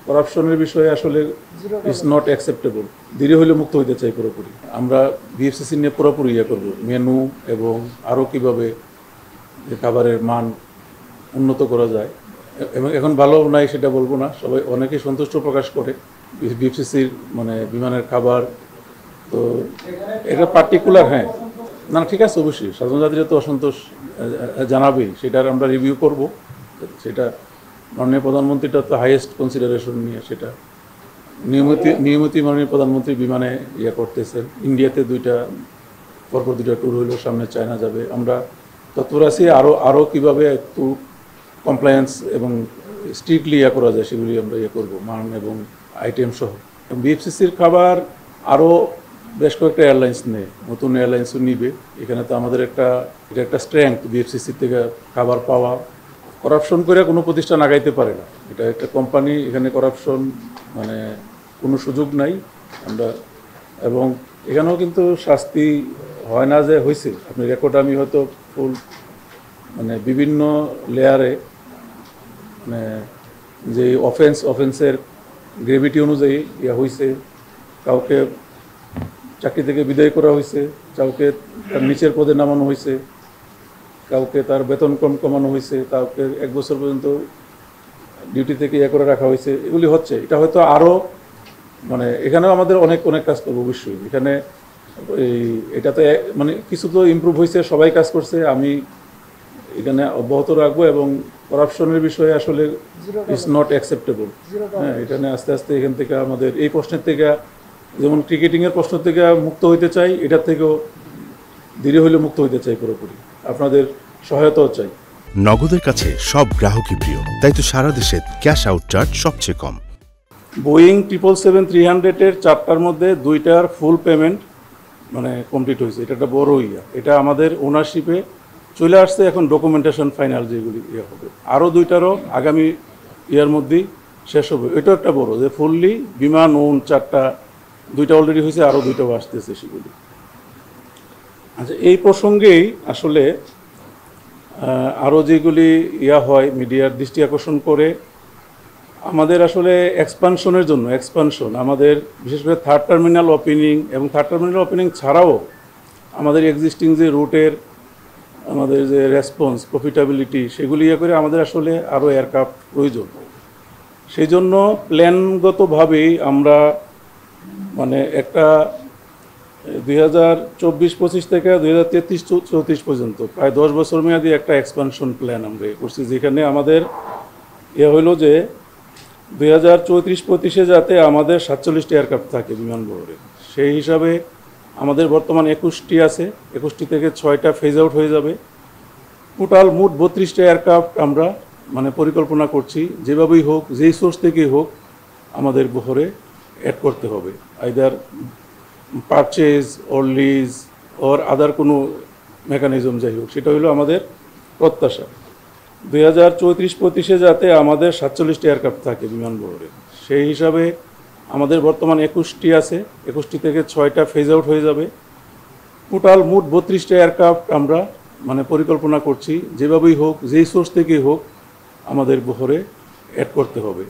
করাপশনের বিষয়ে আসলে is not acceptable. দেরি হলে মুক্ত হইতে চাই পুরোপুরি। আমরা বিএফসিসি নিয়ে পুরোপুরি করব, মেনু এবং আরও কীভাবে খাবারের মান উন্নত করা যায়। এবং এখন ভালো নাই সেটা বলবো না, সবাই অনেকেই সন্তুষ্ট প্রকাশ করে বিএফসিসির বিমানের খাবার। তো এটা পার্টিকুলার হ্যাঁ না ঠিক আছে, অবশ্যই সাধারণ যাত্রীরা তো অসন্তোষ জানাবেই, সেটার আমরা রিভিউ করব। সেটা মাননীয় প্রধানমন্ত্রীটা তো হাইয়েস্ট কনসিডারেশন নিয়ে সেটা নিয়মিত মাননীয় প্রধানমন্ত্রী বিমানে করতেছেন। ইন্ডিয়াতে পরপর দুইটা ট্যুর হইলেও, সামনে চায়না যাবে। আমরা তৎপর আছি আরও কীভাবে একটু কমপ্লায়েন্স এবং স্ট্রিক্টলি করা যায় সেগুলি আমরা করব, মান এবং আইটেম সহ। বিএফসিসির খাবার আরও বেশ কয়েকটা এয়ারলাইন্স নেই, নতুন এয়ারলাইন্সও নিবে। এখানে তো আমাদের এটা একটা স্ট্রেংথ বিএফসিসি থেকে খাবার পাওয়া। করাপশন করে কোনো প্রতিষ্ঠান আগাইতে পারে না, এটা একটা কোম্পানি, এখানে করাপশন কোনো সুযোগ নাই। আমরা এবং এখানেও কিন্তু শাস্তি হয় না যে হয়েছে, আপনি রেকর্ড আমি হয়তো ফুল বিভিন্ন লেয়ারে যে অফেন্সের গ্রেভিটি অনুযায়ী হয়েছে। কাউকে চাকরি থেকে বিদায় করা হয়েছে, কাউকে তার নিচের পদে নামানো হয়েছে, কাউকে তার বেতন কমানো হয়েছে, কাউকে 1 বছর পর্যন্ত ডিউটি থেকে করে রাখা হয়েছে। এগুলি হচ্ছে, এটা হয়তো আরও এখানেও আমাদের অনেক কাজ করবো অবশ্যই। এখানে এটাতে কিছু তো ইমপ্রুভ হয়েছে, সবাই কাজ করছে, আমি এখানে অব্যাহত রাখবো। এবং করাপশনের বিষয়ে আসলে ইজ নট অ্যাকসেপ্টেবল। হ্যাঁ, এখানে আস্তে আস্তে এখান থেকে আমাদের এই প্রশ্নের থেকে, যেমন ক্রিকেটিংয়ের প্রশ্ন থেকে মুক্ত হইতে চাই, এটার থেকেও দেরি হলে মুক্ত হইতে চাই পুরোপুরি। আপনাদের সহায়তাও চাই। নগদের কাছে সব গ্রাহকই প্রিয়, তাই তো সারা দেশে ক্যাশ আউট চার্জ সবচেয়ে কম। বোয়িং 777-300-এর 4টার মধ্যে 2টার ফুল পেমেন্ট কমপ্লিট হয়েছে। এটা একটা বড় এটা আমাদের ওনারশিপে চলে আসছে। এখন ডকুমেন্টেশন ফাইনাল যেগুলি হবে, আরও 2টারও আগামী ইয়ার মধ্যেই শেষ হবে। এটাও একটা বড় যে ফুললি বিমান ওন 2টা অলরেডি হয়েছে, আরও 2টাও আসতেছে সেগুলি। আচ্ছা, এই প্রসঙ্গেই আসলে আরও যেগুলি হয় মিডিয়ার দৃষ্টি আকর্ষণ করে, আমাদের আসলে এক্সপানশনের জন্য আমাদের বিশেষ করে থার্ড টার্মিনাল ওপেনিং এবং থার্ড টার্মিনাল ওপেনিং ছাড়াও আমাদের এক্সিস্টিং যে রুটের আমাদের যে রেসপন্স প্রফিটেবিলিটি সেগুলি করে আমাদের আসলে আরও এয়ারক্রাফট প্রয়োজন। সেই জন্য প্ল্যানগতভাবেই আমরা একটা 2024-25 থেকে 2033-34 পর্যন্ত প্রায় 10 বছর মেয়াদি একটা এক্সপানশন প্ল্যান আমরা করছি, যেখানে আমাদের হইল যে 2034-35-এ যাতে আমাদের 47টি এয়ারক্রাফট থাকে বিমানবন্দরে। সেই হিসাবে আমাদের বর্তমান 21টি আছে, 21টি থেকে 6টা ফেজ আউট হয়ে যাবে। টোটাল মোট 32টা এয়ারক্রাফট আমরা পরিকল্পনা করছি, যেভাবেই হোক, যেই সোর্স থেকেই হোক আমাদের বহরে অ্যাড করতে হবে, either purchase or lease or other কোনো মেকানিজম যাই হোক, সেটা হলো আমাদের প্রত্যাশা। 2034-35-এ যাতে আমাদের 47টি এয়ারক্রাফট থাকে বিমানবন্দরে। সেই হিসাবে আমাদের বর্তমান 21টি আছে, 21টি থেকে 6টা ফেজ আউট হয়ে যাবে। টোটাল মোট 32টা এয়ারক্রাফট আমরা পরিকল্পনা করছি, যেভাবেই হোক, যেই সোর্স থেকেই হোক আমাদের বহরে অ্যাড করতে হবে।